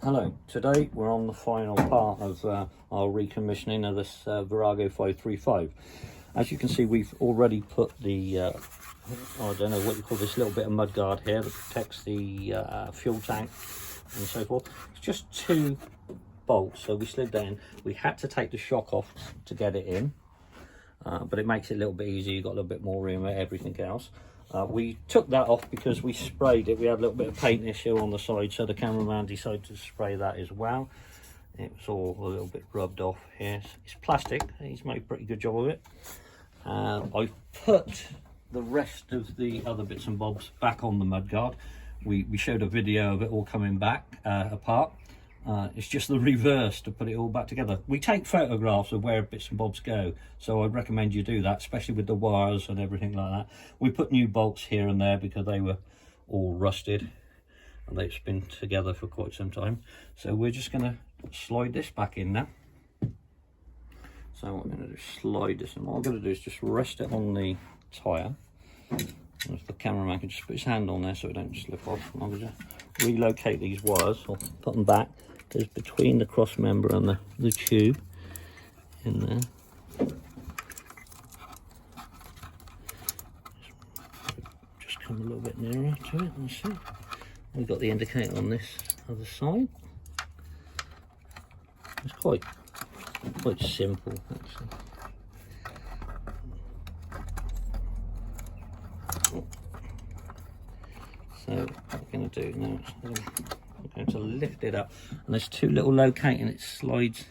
Hello, today we're on the final part of our recommissioning of this Virago 535. As you can see, we've already put the, I don't know what you call this little bit of mudguard here that protects the fuel tank and so forth. It's just 2 bolts, so we slid that in. We had to take the shock off to get it in, but it makes it a little bit easier. You've got a little bit more room at everything else. We took that off because we sprayed it. We had a little bit of paint issue on the side, so the cameraman decided to spray that as well. It was all a little bit rubbed off here. It's plastic. He's made a pretty good job of it. I've put the rest of the other bits and bobs back on the mudguard. We showed a video of it all coming back apart. It's just the reverse to put it all back together. We take photographs of where bits and bobs go, so I'd recommend you do that, especially with the wires and everything like that. We put new bolts here and there because they were all rusted and they've been together for quite some time. So we're just going to slide this back in now. So what I'm going to do is slide this, and what I'm going to do is just rest it on the tyre. If the cameraman can just put his hand on there so it don't slip off. I'm going to relocate these wires, or put them back. There's between the cross member and the tube in there. Just come a little bit nearer to it. That's it. We've got the indicator on this other side. It's quite simple actually. So what we're going to do now is we're going to lift it up, and there's 2 little locating. It slides,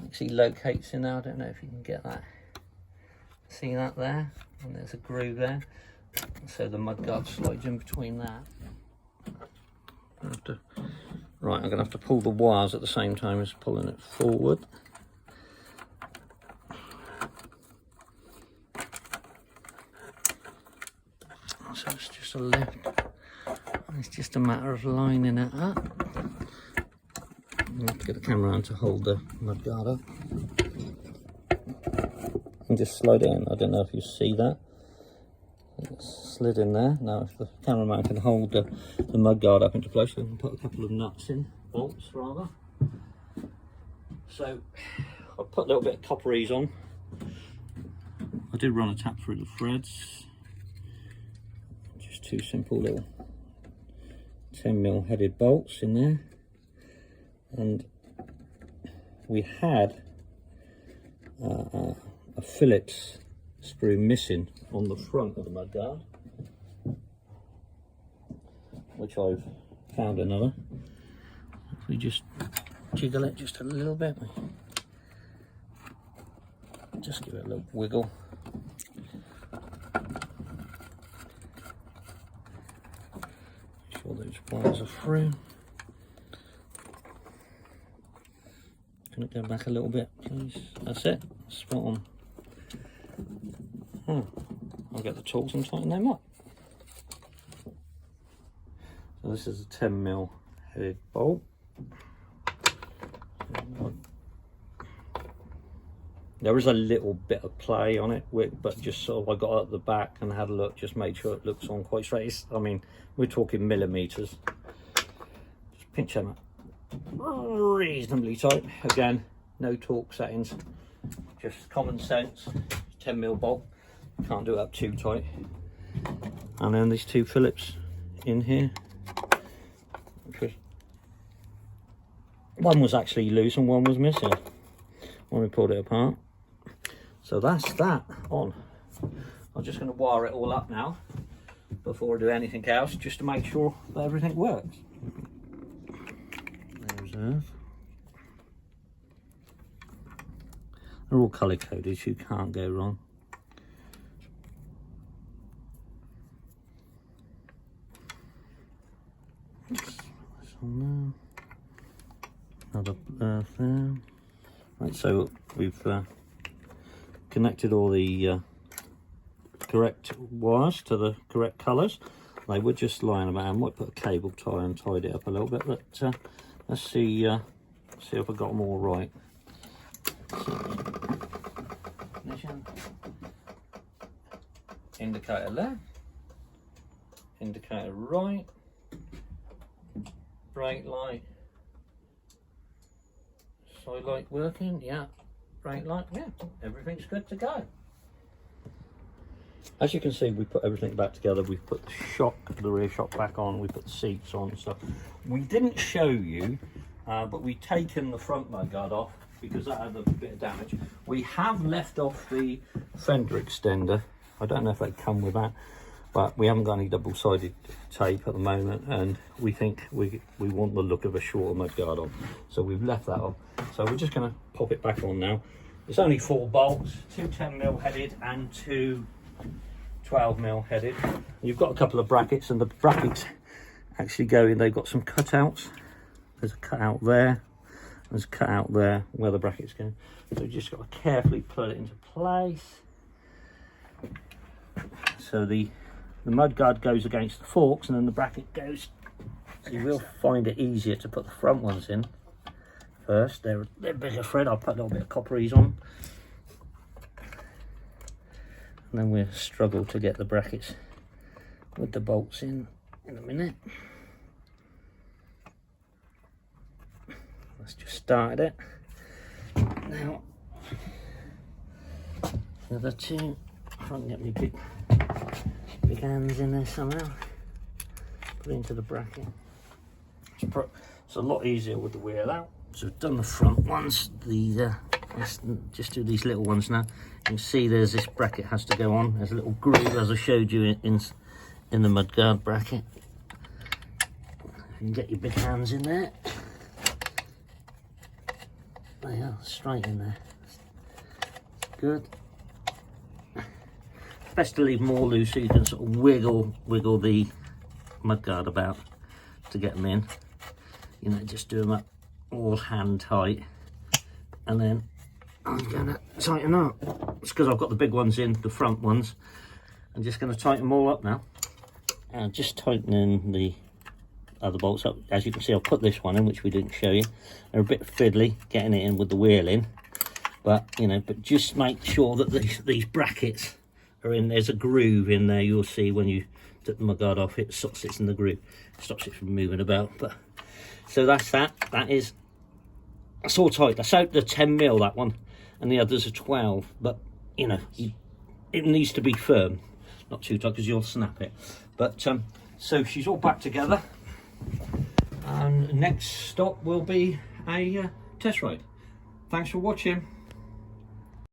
actually locates in there. I don't know if you can get that. See that there? And there's a groove there. So the mudguard slides in between that. Right, I'm going to have to pull the wires at the same time as pulling it forward. So it's just a lift. It's just a matter of lining it up. I'll have to get the camera on to hold the mudguard up. And just slide it in. I don't know if you see that. It's slid in there. Now if the cameraman can hold the mudguard up into place, we can put a couple of nuts in, bolts rather. So I'll put a little bit of copperies on. I did run a tap through the threads. Just 2 simple little 10mm headed bolts in there, and we had a Phillips screw missing on the front of the mudguard, which I've found another. If we just jiggle it just a little bit, just give it a little wiggle. All those wires are through. Can it go back a little bit, please? That's it. Spot on. I'll get the tools and tighten them up. So this is a 10mm headed bolt. There is a little bit of play on it, but just sort of I got at the back and had a look, just made sure it looks on quite straight. I mean, we're talking millimeters. Just pinch them up reasonably tight. Again, no torque settings, just common sense. 10mm bolt, can't do it up too tight. And then these 2 Phillips in here. One was actually loose and one was missing when we pulled it apart. So that's that on. I'm just going to wire it all up now before I do anything else, just to make sure that everything works. There's Earth. They're all colour coded, so you can't go wrong. That's on there. Another Earth there. Right, so we've connected all the correct wires to the correct colours. They were just lying about. I might put a cable tie and tied it up a little bit, but let's see if I got them all right. Ignition, indicator left, indicator right, brake light, Side light working, yeah. Brake light, yeah. Everything's good to go. As you can see, we put everything back together. We've put the shock, the rear shock back on. We put the seats on and stuff. We didn't show you, but we've taken the front mudguard off because that had a bit of damage. We have left off the fender extender. I don't know if they come with that, but we haven't got any double-sided tape at the moment, and we think we want the look of a shorter mudguard on, so we've left that on. So we're just going to pop it back on now. It's only 4 bolts, 2 10mm headed and 2 12mm headed. You've got a couple of brackets, and the brackets actually go in. They've got some cutouts. There's a cutout there. There's a cutout there where the brackets go. So you just got to carefully put it into place. So the mudguard goes against the forks, and then the bracket goes. So you will find it easier to put the front ones in first. They're a bigger thread. I'll put a little bit of copperies on. And then we'll struggle to get the brackets with the bolts in a minute. Let's just start it. Now, the other two, if I can get my big hands in there somehow, put it into the bracket. It's a lot easier with the wheel out. So we've done the front ones, let's just do these little ones now. You can see there's this bracket has to go on. There's a little groove, as I showed you in the mudguard bracket. You can get your big hands in there. They are straight in there. Good. It's best to leave more loose so you can sort of wiggle the mudguard about to get them in. You know, just do them up all hand tight, and then I'm gonna tighten up. It's because I've got the big ones in, the front ones. I'm just going to tighten them all up now, and just tightening the other bolts up. As you can see, I'll put this one in, which we didn't show you. They're a bit fiddly getting it in with the wheel in, but you know, but just make sure that these brackets are in. There's a groove in there. You'll see when you took the mudguard off, it sort of sits in the groove, stops it from moving about. But so that's that. That's all tight. That's out the 10mm, that one, and the others are 12. But you know, it needs to be firm, not too tight, because you'll snap it. But so she's all back together, and next stop will be a test ride. Thanks for watching.